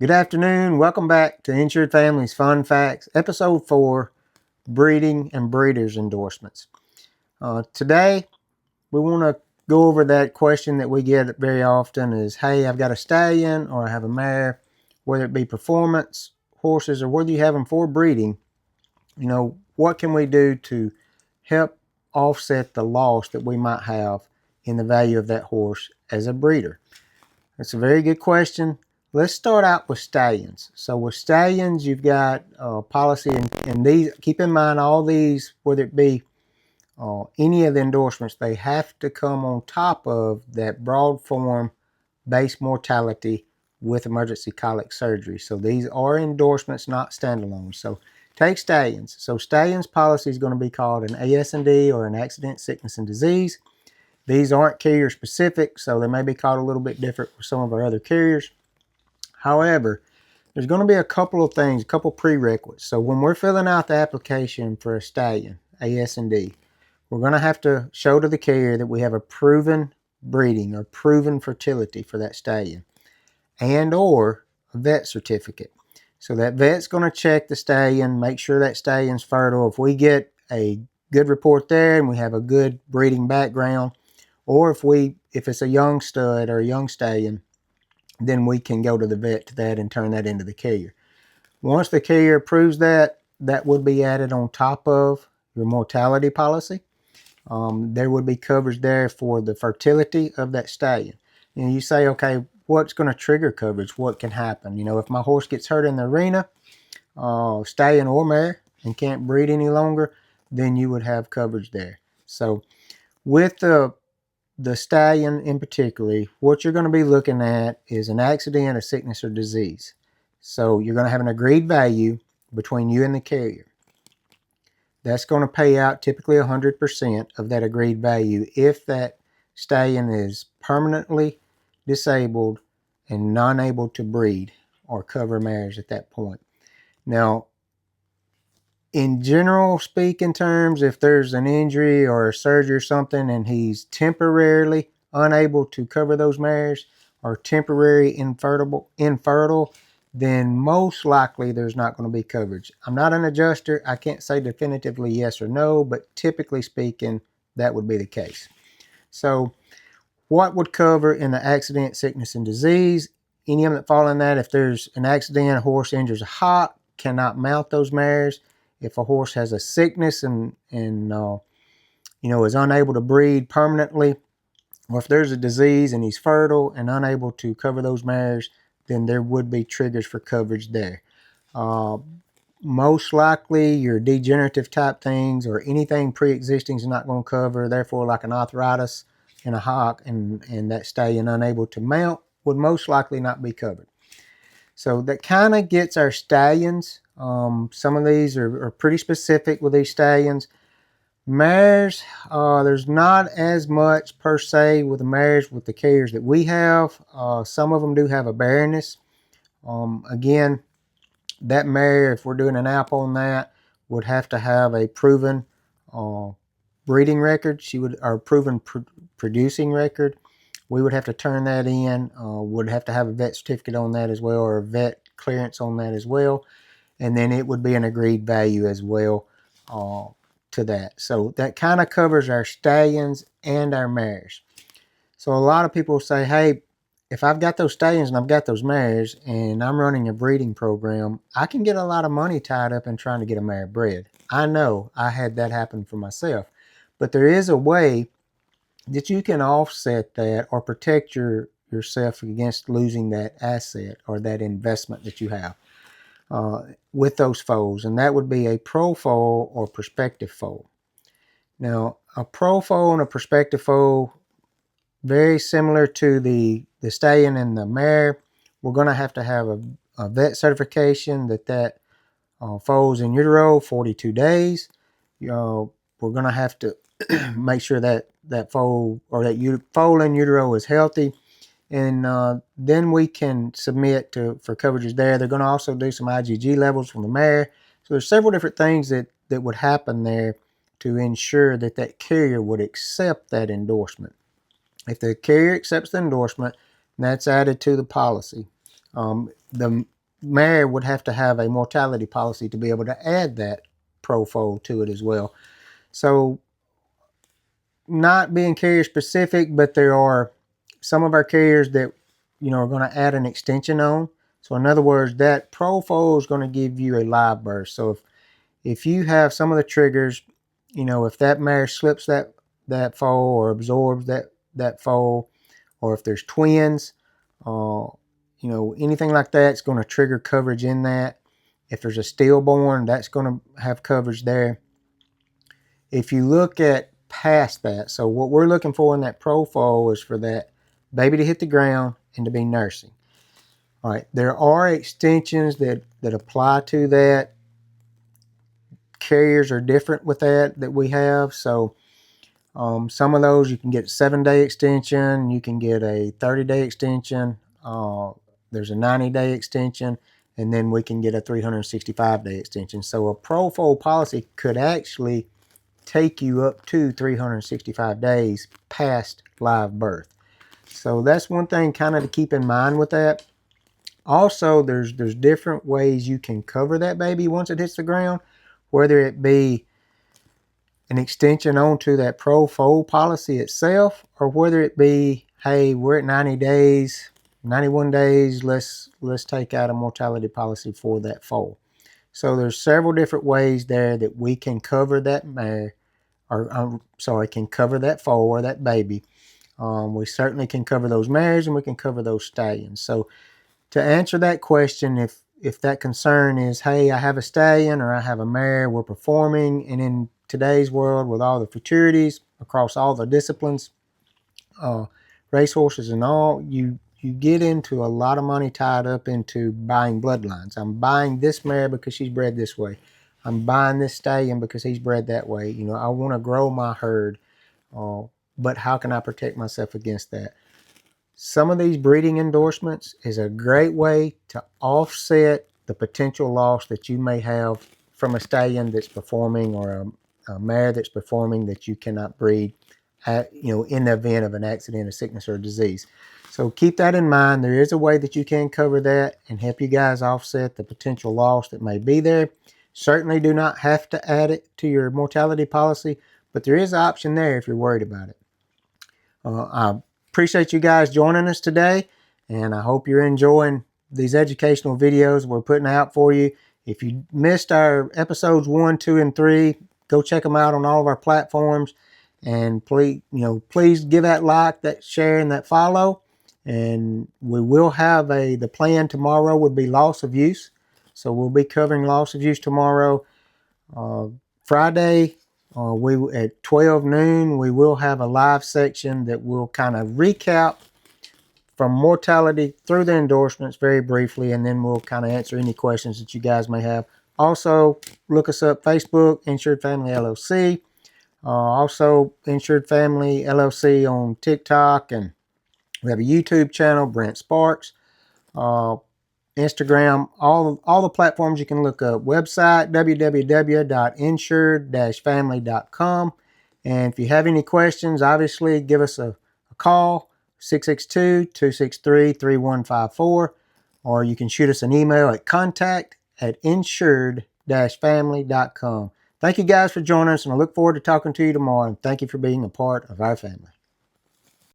Good afternoon. Welcome back to Insured Families Fun Facts, Episode 4, Breeding and Breeders Endorsements. Today, we want to go over that question that we get very often is, hey, I've got a stallion or I have a mare, whether it be performance horses or whether you have them for breeding, what can we do to help offset the loss that we might have in the value of that horse as a breeder? That's a very good question. Let's start out with stallions. So with stallions, you've got policy, and these, keep in mind all these, whether it be any of the endorsements, they have to come on top of that broad form base mortality with emergency colic surgery. So these are endorsements, not standalone. So take stallions. So stallions policy is going to be called an AS&D or an accident, sickness, and disease. These aren't carrier specific, so they may be called a little bit different for some of our other carriers. However, there's going to be a couple of things, a couple prerequisites. So when we're filling out the application for a stallion, AS&D, we're going to have to show to the carrier that we have a proven breeding or proven fertility for that stallion and or a vet certificate. So that vet's going to check the stallion, make sure that stallion's fertile. If we get a good report there and we have a good breeding background, or if it's a young stud or a young stallion, then we can go to the vet to that and turn that into the carrier. Once the carrier approves that, that would be added on top of your mortality policy. There would be coverage there for the fertility of that stallion. And you say, okay, what's going to trigger coverage? What can happen? If my horse gets hurt in the arena, stallion or mare, and can't breed any longer, then you would have coverage there. So with the stallion in particular, what you're going to be looking at is an accident, a sickness, or disease. So you're going to have an agreed value between you and the carrier. That's going to pay out typically 100% of that agreed value if that stallion is permanently disabled and non-able to breed or cover mares at that point. Now, in general speaking terms, if there's an injury or a surgery or something and he's temporarily unable to cover those mares or temporary infertile, then most likely there's not going to be coverage. I'm not an adjuster. I can't say definitively yes or no, but typically speaking, that would be the case. So what would cover in the accident, sickness, and disease? Any of them that fall in that, if there's an accident, a horse injures a hock, cannot mount those mares. If a horse has a sickness and is unable to breed permanently, or if there's a disease and he's fertile and unable to cover those mares, then there would be triggers for coverage there. Most likely your degenerative type things or anything pre-existing is not going to cover. Therefore, like an arthritis in a hock and that stallion unable to mount would most likely not be covered. So that kind of gets our stallions. Some of these are pretty specific with these stallions. Mares, there's not as much per se with the mares with the carriers that we have. Some of them do have a barrenness. Again, that mare, if we're doing an app on that, would have to have a proven breeding record. Or proven producing record. We would have to turn that in. Would have to have a vet certificate on that as well, or a vet clearance on that as well. And then it would be an agreed value as well to that. So that kind of covers our stallions and our mares. So a lot of people say, hey, if I've got those stallions and I've got those mares and I'm running a breeding program, I can get a lot of money tied up in trying to get a mare bred. I know I had that happen for myself. But there is a way that you can offset that or protect yourself against losing that asset or that investment that you have with those foals, and that would be a pro foal or prospective foal. Now, a pro foal and a prospective foal, very similar to the stallion and the mare. We're going to have a vet certification that foal's in utero 42 days. We're going to have to make sure that foal or that foal in utero is healthy, and then we can submit for coverages there. They're going to also do some IgG levels from the mare. So there's several different things that would happen there to ensure that carrier would accept that endorsement. If the carrier accepts the endorsement, that's added to the policy. The mare would have to have a mortality policy to be able to add that pro foal to it as well. So not being carrier specific, but there are some of our carriers that, you know, are going to add an extension on. So in other words, that pro foal is going to give you a live birth. So if you have some of the triggers, you know, if that mare slips that foal or absorbs that foal, or if there's twins, uh, you know, anything like that, it's going to trigger coverage in that. If there's a stillborn, that's going to have coverage there. If you look at past that, so what we're looking for in that pro foal is for that baby to hit the ground and to be nursing. All right, there are extensions that apply to that. Carriers are different with that we have. So some of those you can get 7-day extension, you can get a 30-day extension. There's a 90-day extension, and then we can get a 365-day extension. So a pro foal policy could actually take you up to 365 days past live birth. So that's one thing kind of to keep in mind with that. Also, there's different ways you can cover that baby once it hits the ground, whether it be an extension onto that pro foal policy itself, or whether it be, hey, we're at 90 days, 91 days, let's take out a mortality policy for that foal. So there's several different ways there that we can cover that mare, or can cover that foal or that baby. We certainly can cover those mares, and we can cover those stallions. So to answer that question, if that concern is, hey, I have a stallion or I have a mare, we're performing, and in today's world with all the futurities across all the disciplines, racehorses and all, you get into a lot of money tied up into buying bloodlines. I'm buying this mare because she's bred this way. I'm buying this stallion because he's bred that way. You know, I want to grow my herd, but how can I protect myself against that? Some of these breeding endorsements is a great way to offset the potential loss that you may have from a stallion that's performing, or a mare that's performing that you cannot breed, in the event of an accident, a sickness, or a disease. So keep that in mind. There is a way that you can cover that and help you guys offset the potential loss that may be there. Certainly do not have to add it to your mortality policy, but there is an option there if you're worried about it. I appreciate you guys joining us today, and I hope you're enjoying these educational videos we're putting out for you. If you missed our episodes 1, 2, and 3, go check them out on all of our platforms. And please give that like, that share, and that follow. And we will have the plan tomorrow would be loss of use. So we'll be covering loss of use tomorrow. Friday, we at 12 noon, we will have a live section that will kind of recap from mortality through the endorsements very briefly, and then we'll kind of answer any questions that you guys may have. Also, look us up Facebook, Insured Family LLC. Also, Insured Family LLC on TikTok, and we have a YouTube channel, Brent Sparks. Instagram, all the platforms you can look up. Website, www.insured-family.com. And if you have any questions, obviously give us a call, 662-263-3154, or you can shoot us an email at contact@insured-family.com. Thank you guys for joining us, and I look forward to talking to you tomorrow, and thank you for being a part of our family.